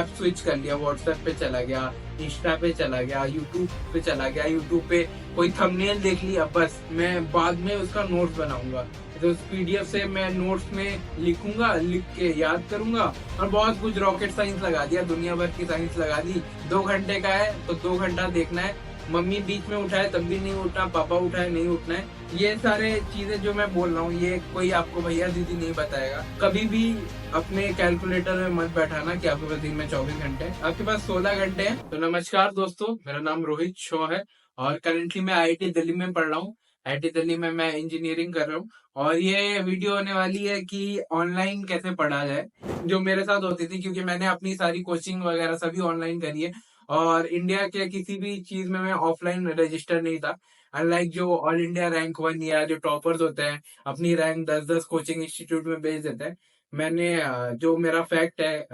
Tab switch कर लिया, WhatsApp पे चला गया, इंस्टा पे चला गया, यूट्यूब पे चला गया, यूट्यूब पे कोई थंबनेल देख लिया, बस मैं बाद में उसका नोट्स बनाऊंगा। तो उस पीडीएफ से मैं नोट्स में लिखूंगा, लिख के याद करूंगा और बहुत कुछ रॉकेट साइंस लगा दिया, दुनिया भर की साइंस लगा दी। 2 घंटे का है तो 2 घंटा देखना है, मम्मी बीच में उठाए तब भी नहीं उठना, पापा उठाए नहीं उठना है। ये सारे चीजें जो मैं बोल रहा हूँ ये कोई आपको भैया दीदी नहीं बताएगा। कभी भी अपने कैलकुलेटर में मत बैठाना कि आपके पास दिन में 24 घंटे हैं, आपके पास 16 घंटे हैं। तो नमस्कार दोस्तों, मेरा नाम रोहित शो है और करेंटली मैं आईआईटी दिल्ली में पढ़ रहा हूँ। आईआईटी दिल्ली में मैं इंजीनियरिंग कर रहा हूँ और ये वीडियो होने वाली है कि ऑनलाइन कैसे पढ़ा जाए, जो मेरे साथ होती थी, क्योंकि मैंने अपनी सारी कोचिंग वगैरह सभी ऑनलाइन करी है और इंडिया के किसी भी चीज में मैं ऑफलाइन रजिस्टर नहीं था। अनलाइक जो ऑल इंडिया रैंक 1 या जो टॉपर्स होते हैं अपनी रैंक 10-10 कोचिंग इंस्टीट्यूट में भेज देते हैं, मैंने जो मेरा फैक्ट है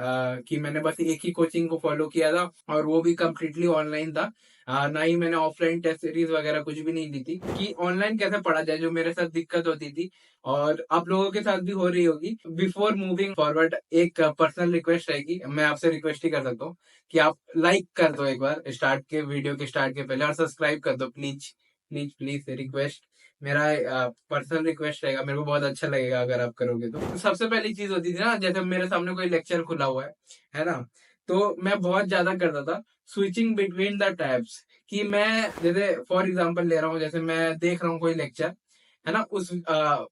कि मैंने बस एक ही कोचिंग को फॉलो किया था और वो भी कम्प्लीटली ऑनलाइन था। ना ही मैंने ऑफलाइन टेस्ट सीरीज वगैरह कुछ भी नहीं दी थी कि ऑनलाइन कैसे पढ़ा जाए, जो मेरे साथ दिक्कत होती थी और आप लोगों के साथ भी हो रही होगी। बिफोर मूविंग फॉरवर्ड एक पर्सनल रिक्वेस्ट रहेगी, मैं आपसे रिक्वेस्ट ही कर सकता हूँ कि आप लाइक कर दो एक बार स्टार्ट के वीडियो के स्टार्ट के पहले और सब्सक्राइब कर दो प्लीज प्लीज प्लीज। रिक्वेस्ट मेरा पर्सनल रिक्वेस्ट रहेगा, मेरे को बहुत अच्छा लगेगा अगर आप करोगे तो सबसे पहली चीज होती थी ना, जैसे मेरे सामने कोई लेक्चर खुला हुआ है ना, तो मैं बहुत ज्यादा करता था स्विचिंग बिटवीन द टैब्स। कि मैं जैसे फॉर एग्जांपल ले रहा हूँ, जैसे मैं देख रहा हूँ कोई लेक्चर है ना, उस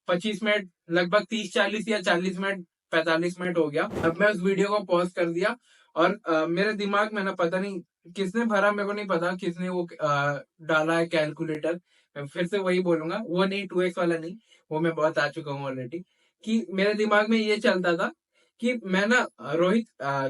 25 मिनट लगभग 30-40 या 40 मिनट 45 मिनट हो गया, अब मैं उस वीडियो को पॉज कर दिया और मेरे दिमाग में ना पता नहीं किसने भरा, मेरे को नहीं पता किसने वो डाला है कैलकुलेटर। मैं फिर से वही बोलूंगा, वो नहीं 2x वाला नहीं, वो मैं बहुत आ चुका हूँ ऑलरेडी। कि मेरे दिमाग में ये चलता था कि मैं ना रोहित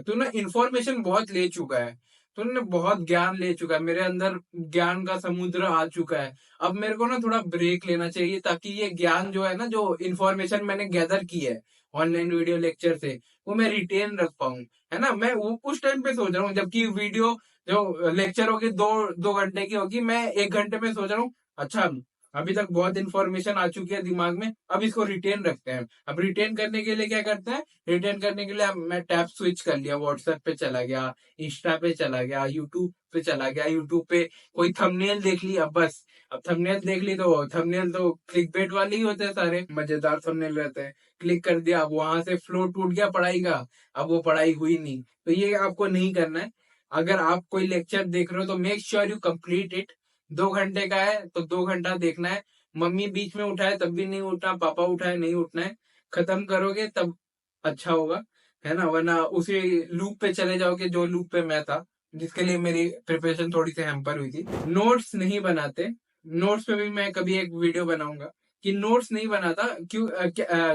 तू ना इंफॉर्मेशन बहुत ले चुका है, तूने बहुत ज्ञान ले चुका है, मेरे अंदर ज्ञान का समुद्र आ चुका है। अब मेरे को ना थोड़ा ब्रेक लेना चाहिए ताकि ये ज्ञान जो है ना, जो इन्फॉर्मेशन मैंने गैदर की है ऑनलाइन वीडियो लेक्चर से, वो मैं रिटेन रख पाऊं। है ना, मैं वो उस टाइम पे सोच रहा हूँ जबकि वीडियो जो लेक्चर होगी 2 घंटे की होगी, मैं 1 घंटे में सोच रहा हूँ अच्छा अभी तक बहुत इन्फॉर्मेशन आ चुकी है दिमाग में, अब इसको रिटेन रखते हैं। अब रिटेन करने के लिए क्या करते हैं, रिटेन करने के लिए अब मैं टैब स्विच कर लिया, व्हाट्सएप पे चला गया, इंस्टा पे चला गया, यूट्यूब पे चला गया, यूट्यूब पे कोई थंबनेल देख ली, अब बस अब थंबनेल देख ली तो थंबनेल तो क्लिकबेट वाले ही होते हैं, सारे मजेदार थंबनेल रहते हैं, क्लिक कर दिया, अब वहां से फ्लो टूट गया पढ़ाई का, अब वो पढ़ाई हुई नहीं। तो ये आपको नहीं करना है। अगर आप कोई लेक्चर देख रहे हो तो make sure you complete it. 2 घंटे का है तो 2 घंटा देखना है, मम्मी बीच में उठाए तब भी नहीं उठना, पापा उठाए नहीं उठना है, खत्म करोगे तब अच्छा होगा। है ना, वरना उसी लूप पे चले जाओगे जो लूप पे मैं था, जिसके लिए मेरी प्रिपरेशन थोड़ी सी हैम्पर हुई थी। नोट्स नहीं बनाते, नोट्स पे भी मैं कभी एक वीडियो बनाऊंगा कि नोट्स नहीं बनाता क्यों।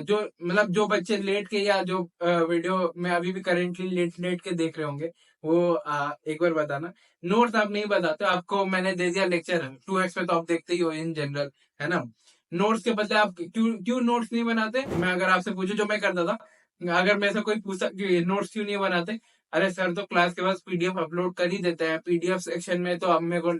जो मतलब जो बच्चे लेट के या जो वीडियो में अभी भी करेंटली लेट लेट के देख रहे होंगे वो एक बार बताना, नोट्स आप नहीं बताते, आपको मैंने दे दिया लेक्चर 2x में तो आप देखते ही हो इन जनरल। है ना, नोट्स के बदले आप क्यों क्यों नोट्स नहीं बनाते, मैं अगर आपसे पूछूं जो मैं करता था, अगर मेरे से कोई पूछता कि नोट्स क्यों नहीं बनाते, अरे सर तो क्लास के पास पीडीएफ अपलोड कर ही देते हैं, पीडीएफ सेक्शन में तो अब मेरे को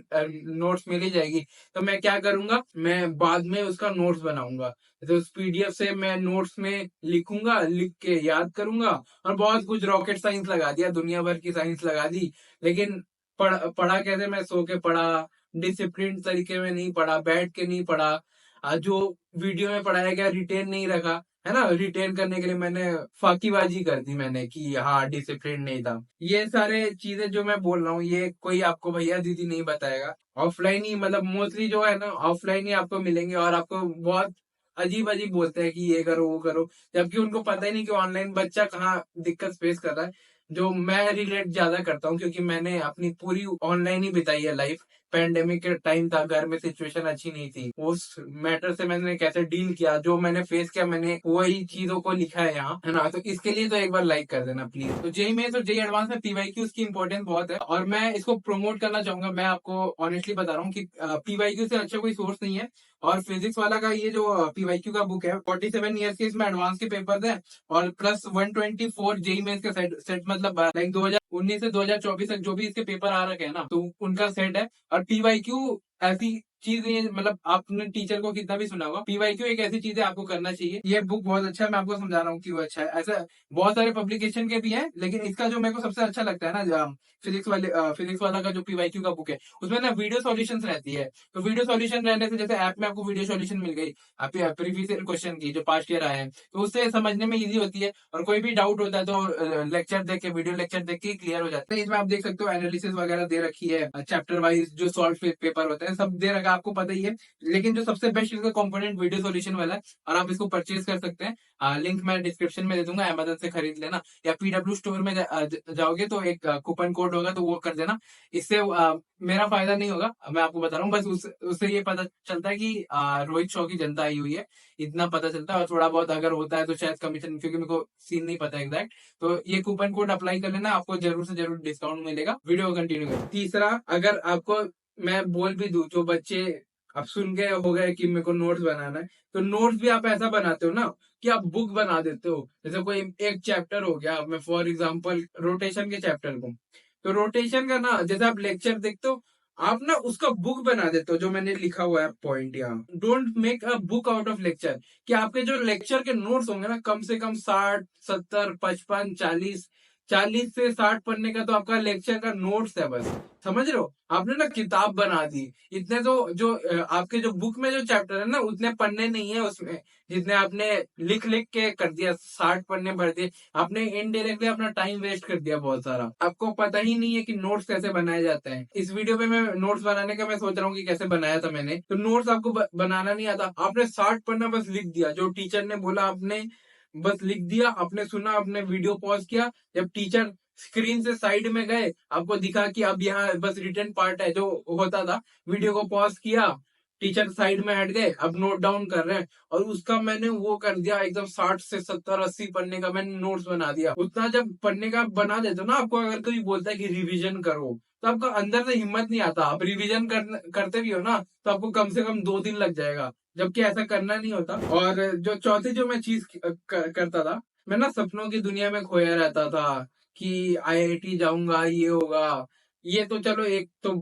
नोट्स मिल ही जाएगी, तो मैं क्या करूंगा, मैं बाद में उसका नोट्स बनाऊंगा। तो उस पीडीएफ से मैं नोट्स में लिखूंगा, लिख के याद करूंगा और बहुत कुछ रॉकेट साइंस लगा दिया, दुनिया भर की साइंस लगा दी। लेकिन पढ़ा कैसे, मैं सो के पढ़ा, डिसिप्लिन तरीके में नहीं पढ़ा, बैठ के नहीं पढ़ा, जो वीडियो में पढ़ाया गया रिटेन नहीं रखा। है ना, रिटेन करने के लिए मैंने फाकीबाजी कर दी मैंने कि हाँ डिसिप्लिन नहीं था। ये सारे चीजें जो मैं बोल रहा हूँ ये कोई आपको भैया दीदी नहीं बताएगा। ऑफलाइन ही मतलब मोस्टली जो है ना ऑफलाइन ही आपको मिलेंगे और आपको बहुत अजीब अजीब बोलते हैं कि ये करो वो करो, जबकि उनको पता ही नहीं कि ऑनलाइन बच्चा कहाँ दिक्कत फेस कर रहा है। जो मैं रिलेट ज्यादा करता हूँ क्योंकि मैंने अपनी पूरी ऑनलाइन ही बिताई है लाइफ। पेंडेमिक के टाइम था, घर में सिचुएशन अच्छी नहीं थी, उस मैटर से मैंने कैसे डील किया, जो मैंने फेस किया, मैंने वही चीजों को लिखा है यहाँ। है ना, तो इसके लिए तो एक बार लाइक कर देना प्लीज। तो जेई में तो जेई एडवांस में पीवाईक्यू उसकी इंपॉर्टेंस बहुत है और मैं इसको प्रमोट करना चाहूंगा। मैं आपको ऑनेस्टली बता रहा हूँ कि पीवाईक्यू से अच्छा कोई सोर्स नहीं है। और फिजिक्स वाला का ये जो पीवाईक्यू का बुक है 47 ईयर्स के इसमें एडवांस के पेपर्स है और प्लस 124 जेई में इसका सेट मतलब लाइक 2019 से 2024 तक जो भी इसके पेपर आ रखे हैं ना, तो उनका सेट है। और पीवाईक्यू ऐसी चीज ये मतलब आपने टीचर को कितना भी सुना होगा, पीवाईक्यू एक ऐसी चीज है आपको करना चाहिए। ये बुक बहुत अच्छा है, मैं आपको समझा रहा हूँ क्यों अच्छा है। ऐसा बहुत सारे पब्लिकेशन के भी हैं, लेकिन इसका जो मेरे को सबसे अच्छा लगता है ना, फिजिक्स वाला का जो पीवाईक्यू का बुक है, उसमें ना वीडियो सॉल्यूशंस रहती है। तो वीडियो सॉल्यूशन रहने से, जैसे ऐप में आपको वीडियो सॉल्यूशन मिल गई आप प्रीवियस ईयर क्वेश्चन की जो पास्ट ईयर आए हैं, तो उससे समझने में इजी होती है। और कोई भी डाउट होता है तो लेक्चर देख के, वीडियो लेक्चर देख के क्लियर हो जाता है। इसमें आप देख सकते हो एनालिसिस वगैरह दे रखी है, चैप्टर वाइज जो सॉल्व पेपर होते हैं सब दे रखा है, आपको पता ही है। लेकिन जो सबसे बेस्ट इसका कंपोनेंट वीडियो सॉल्यूशन वाला है, और आप इसको परचेज कर सकते हैं। लिंक मैं डिस्क्रिप्शन में दे दूंगा, अमेजन से खरीद लेना, या पीडब्ल्यू स्टोर में जाओगे तो एक कूपन कोड होगा तो वो कर देना। इससे मेरा फायदा नहीं होगा, मैं आपको बता रहा हूँ, बस उससे ये पता चलता है कि रोहित शॉ की जनता आई हुई है, इतना पता चलता है। और थोड़ा बहुत अगर होता है तो शायद कमीशन, क्योंकि मेरे को सीन नहीं पता एग्जैक्ट। तो ये कूपन कोड अप्लाई कर लेना, आपको जरूर से जरूर डिस्काउंट मिलेगा। वीडियो को कंटिन्यू करें। तीसरा, अगर आपको मैं बोल भी दूं, जो बच्चे अब सुन के हो गए कि मेरे को नोट्स बनाना है, तो नोट्स भी आप ऐसा बनाते हो ना कि आप बुक बना देते हो। जैसे कोई एक चैप्टर हो गया, मैं फॉर एग्जांपल रोटेशन के चैप्टर को, तो रोटेशन का ना जैसे आप लेक्चर देखते हो, आप ना उसका बुक बना देते हो, जो मैंने लिखा हुआ है पॉइंट यहाँ। Don't make a book out of lecture, कि आपके जो लेक्चर के नोट्स होंगे ना, कम से कम 60, 70, 55, 40, 40 से 60 पन्ने का तो आपका लेक्चर का नोट्स है बस। समझ रहे हो, आपने ना किताब बना दी। इतने तो जो आपके जो बुक में जो चैप्टर है ना, उतने पन्ने नहीं है उसमें, जितने आपने लिख लिख के कर दिया, 60 पन्ने भर दिए। आपने इनडायरेक्टली अपना टाइम वेस्ट कर दिया बहुत सारा। आपको पता ही नहीं है कि नोट्स कैसे बनाए जाते हैं। इस वीडियो में मैं नोट्स बनाने का मैं सोच रहा हूँ कि कैसे बनाया था मैंने। तो नोट्स आपको बनाना नहीं आता, आपने 60 पन्ना बस लिख दिया, जो टीचर ने बोला आपने बस लिख दिया। आपने सुना, आपने वीडियो पॉज किया, जब टीचर स्क्रीन से साइड में गए, आपको दिखा कि अब यहाँ बस रिटर्न पार्ट है जो होता था, वीडियो को पॉज किया, टीचर साइड में हट गए, अब नोट डाउन कर रहे हैं, और उसका मैंने वो कर दिया एकदम 60 से 70, 80 पन्ने का मैंने नोट्स बना दिया। उतना जब पन्ने का बना देते हो ना, आपको अगर कोई बोलता है कि रिवीजन करो, तो आपका अंदर से हिम्मत नहीं आता। आप रिवीजन करते भी हो ना, तो आपको कम से कम 2 दिन लग जाएगा, जबकि ऐसा करना नहीं होता। और जो चौथी जो मैं चीज करता था, मैं ना सपनों की दुनिया में खोया रहता था कि आईआईटी जाऊंगा, ये होगा। ये तो चलो एक तो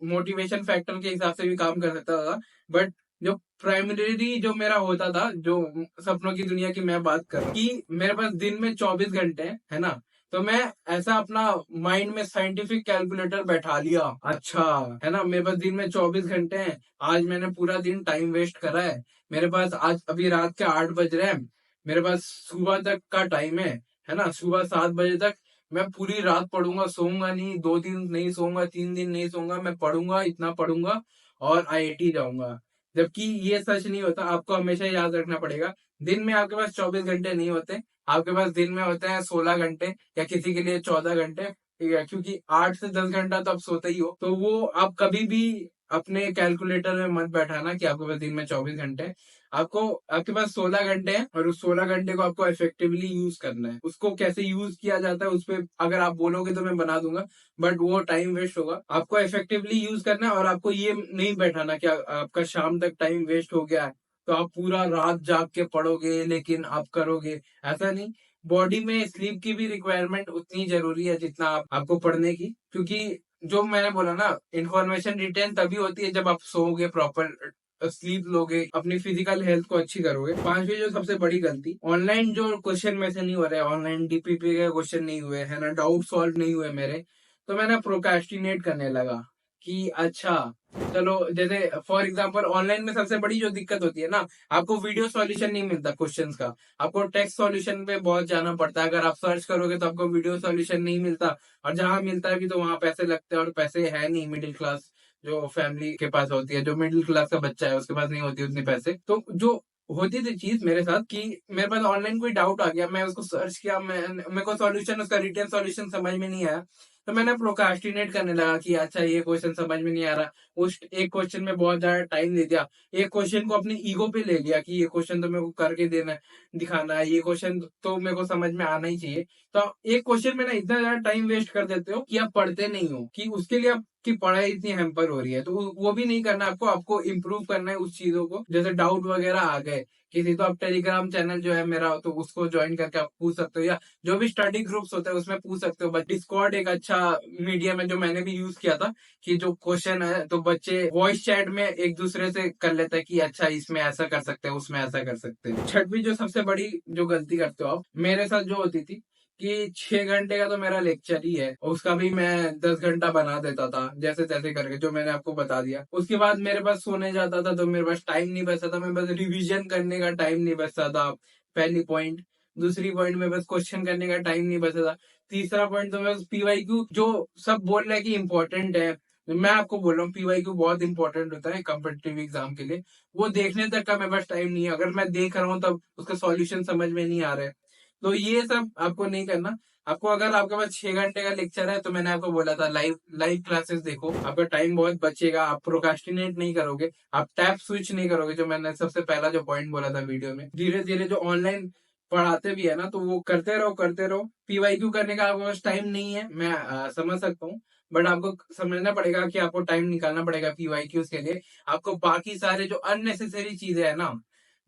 मोटिवेशन फैक्टर के हिसाब से भी काम कर सकता था, बट जो प्राइमरी जो मेरा होता था, जो सपनों की दुनिया की मैं बात कर कि मेरे पास दिन में 24 घंटे है ना, तो मैं ऐसा अपना माइंड में साइंटिफिक कैलकुलेटर बैठा लिया। अच्छा, है ना, मेरे पास दिन में 24 घंटे हैं, आज मैंने पूरा दिन टाइम वेस्ट करा है। मेरे पास आज अभी रात के 8 बज रहे हैं, मेरे पास सुबह तक का टाइम है ना, सुबह 7 बजे तक मैं पूरी रात पढ़ूंगा, सोऊंगा नहीं, 2 दिन नहीं सोऊंगा, 3 दिन नहीं सोऊंगा, मैं पढ़ूंगा, इतना पढ़ूंगा और आईआईटी जाऊंगा। जबकि ये सच नहीं होता, आपको हमेशा याद रखना पड़ेगा। दिन में आपके पास 24 घंटे नहीं होते, आपके पास दिन में होते हैं 16 घंटे, या किसी के लिए 14 घंटे। ठीक है, क्योंकि 8 से 10 घंटा तो आप सोते ही हो, तो वो आप कभी भी अपने कैलकुलेटर में मत बैठाना कि आपके पास दिन में 24 घंटे हैं। आपको आपके पास 16 घंटे हैं, और उस 16 घंटे को आपको इफेक्टिवली यूज करना है। उसको कैसे यूज किया जाता है उस पर अगर आप बोलोगे तो मैं बना दूंगा, बट वो टाइम वेस्ट होगा। आपको इफेक्टिवली यूज करना है, और आपको ये नहीं बैठाना कि आपका शाम तक टाइम वेस्ट हो गया है तो आप पूरा रात जाग के पढ़ोगे, लेकिन आप करोगे ऐसा नहीं। बॉडी में स्लीप की भी रिक्वायरमेंट उतनी जरूरी है जितना आपको पढ़ने की, क्योंकि जो मैंने बोला ना, इंफॉर्मेशन रिटेन तभी होती है जब आप सोओगे, प्रॉपर स्लीप लोगे, अपनी फिजिकल हेल्थ को अच्छी करोगे। पांचवी जो सबसे बड़ी गलती, ऑनलाइन जो क्वेश्चन में से नहीं हो रहे, ऑनलाइन डीपीपी के क्वेश्चन नहीं हुए है ना, डाउट सॉल्व नहीं हुए मेरे, तो मैंने प्रोक्रेस्टिनेट करने लगा कि अच्छा चलो, जैसे फॉर एग्जांपल ऑनलाइन में सबसे बड़ी जो दिक्कत होती है ना, आपको वीडियो सॉल्यूशन नहीं मिलता क्वेश्चंस का, आपको टेक्स्ट सॉल्यूशन पे बहुत जाना पड़ता है। अगर आप सर्च करोगे तो आपको वीडियो सॉल्यूशन नहीं मिलता, और जहां मिलता है भी तो वहां पैसे लगते हैं, और पैसे है नहीं मिडिल क्लास जो फैमिली के पास होती है, जो मिडिल क्लास का बच्चा है उसके पास नहीं होती उतने पैसे। तो जो होती थी चीज मेरे साथ कि मेरे पास ऑनलाइन कोई डाउट आ गया, मैं उसको सर्च किया, मेरे को सॉल्यूशन, उसका रिटर्न सॉल्यूशन समझ में नहीं आया, तो मैंने प्रोक्रास्टिनेट करने लगा कि अच्छा ये क्वेश्चन समझ में नहीं आ रहा, उस एक क्वेश्चन में बहुत ज्यादा टाइम दे दिया, एक क्वेश्चन को अपनी ईगो पे ले लिया कि ये क्वेश्चन तो मेरे को करके देना है, दिखाना है, ये क्वेश्चन तो मेरे को समझ में आना ही चाहिए। तो एक क्वेश्चन में ना इतना ज्यादा टाइम वेस्ट कर देते हो कि आप पढ़ते नहीं हो, कि उसके लिए आप आपकी पढ़ाई इतनी हैम्पर हो रही है, तो वो भी नहीं करना आपको। आपको इम्प्रूव करना है उस चीजों को। जैसे डाउट वगैरह आ गए किसी, तो आप टेलीग्राम चैनल जो है मेरा, तो उसको ज्वाइन करके आप पूछ सकते हो, या जो भी स्टडी ग्रुप्स होते हैं उसमें पूछ सकते हो। बट डिस्कॉर्ड एक अच्छा मीडियम है जो मैंने भी यूज किया था, कि जो क्वेश्चन है तो बच्चे वॉइस चैट में एक दूसरे से कर लेते हैं कि अच्छा इसमें ऐसा कर सकते हैं, उसमें ऐसा कर सकते हैं। छठवीं जो सबसे बड़ी जो गलती करते हो आप, मेरे साथ जो होती थी कि 6 घंटे का तो मेरा लेक्चर ही है, उसका भी मैं 10 घंटा बना देता था जैसे तैसे करके, जो मैंने आपको बता दिया। उसके बाद मेरे पास सोने जाता था तो मेरे पास टाइम नहीं बचता था, मैं बस रिवीजन करने का टाइम नहीं बचता था, पहली पॉइंट। दूसरी पॉइंट में बस क्वेश्चन करने का टाइम नहीं बचता था। तीसरा पॉइंट तो बस पीवाईक्यू, जो सब बोल रहे हैं कि इम्पोर्टेंट है, मैं आपको बोल रहा हूँ पीवाईक्यू बहुत इंपॉर्टेंट होता है कम्पिटिटिव एग्जाम के लिए। वो देखने तक का मेरे पास टाइम नहीं है, अगर मैं देख रहा हूँ तब उसका सॉल्यूशन समझ में नहीं आ रहा है। तो ये सब आपको नहीं करना। आपको, अगर आपके पास 6 घंटे का लेक्चर है, तो मैंने आपको बोला था लाइव लाइव क्लासेस देखो, आपका टाइम बहुत बचेगा, आप प्रोकास्टिनेट नहीं करोगे, आप टैब स्विच नहीं करोगे, जो मैंने सबसे पहला जो पॉइंट बोला था वीडियो में। धीरे धीरे जो ऑनलाइन पढ़ाते भी है ना, तो वो करते रहो करते रहो। पीवाईक्यू करने का आपके पास टाइम नहीं है, मैं समझ सकता हूँ, बट आपको समझना पड़ेगा कि आपको टाइम निकालना पड़ेगा पीवाईक्यूज के लिए। आपको बाकी सारे जो अननेसेसरी चीजें है ना,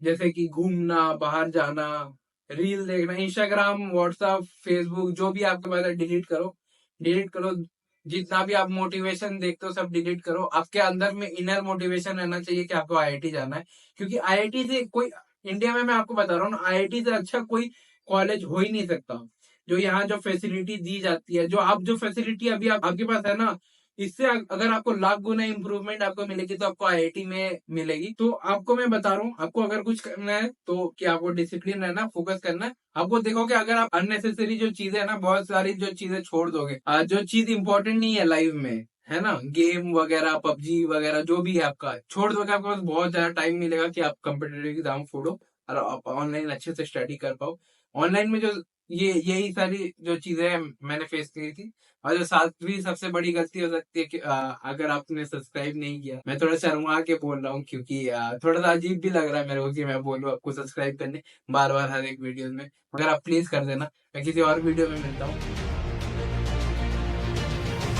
जैसे कि घूमना, बाहर जाना, रील देखना, इंस्टाग्राम, व्हाट्सएप, फेसबुक, जो भी आपके पास है डिलीट करो, डिलीट करो। जितना भी आप मोटिवेशन देखते हो सब डिलीट करो। आपके अंदर में इनर मोटिवेशन रहना चाहिए कि आपको आईआईटी जाना है, क्योंकि आईआईटी से कोई, इंडिया में मैं आपको बता रहा हूँ ना, आईआईटी से अच्छा कोई कॉलेज हो ही नहीं सकता। जो यहाँ जो फैसिलिटी दी जाती है, जो फैसिलिटी अभी आपके पास है ना, इससे अगर आपको लाख गुना इंप्रूवमेंट आपको मिलेगी, तो आपको आईआईटी में मिलेगी। तो आपको मैं बता रहा हूँ, आपको अगर कुछ करना है तो कि आपको डिसिप्लिन रहना, फोकस करना है। आपको देखोगे अगर आप अननेसेसरी जो चीजें है ना, बहुत सारी जो चीजें छोड़ दोगे, जो चीज इंपॉर्टेंट नहीं है लाइफ में, है ना, गेम वगैरह, पबजी वगैरह, जो भी है आपका छोड़ दोगे, आपके पास बहुत ज्यादा टाइम मिलेगा कि आप कम्पिटेटिव एग्जाम फोड़ो और आप ऑनलाइन अच्छे से स्टडी कर पाओ। ऑनलाइन में जो यही सारी जो चीजें हैं मैंने फेस की थी। और जो सातवीं सबसे बड़ी गलती हो सकती है कि अगर आपने सब्सक्राइब नहीं किया, मैं थोड़ा शर्मा के बोल रहा हूँ, क्योंकि थोड़ा सा अजीब भी लग रहा है मेरे को कि मैं बोलूँ आपको सब्सक्राइब करने बार बार हर एक वीडियो में, मगर आप प्लीज कर देना। मैं किसी और वीडियो में मिलता हूँ।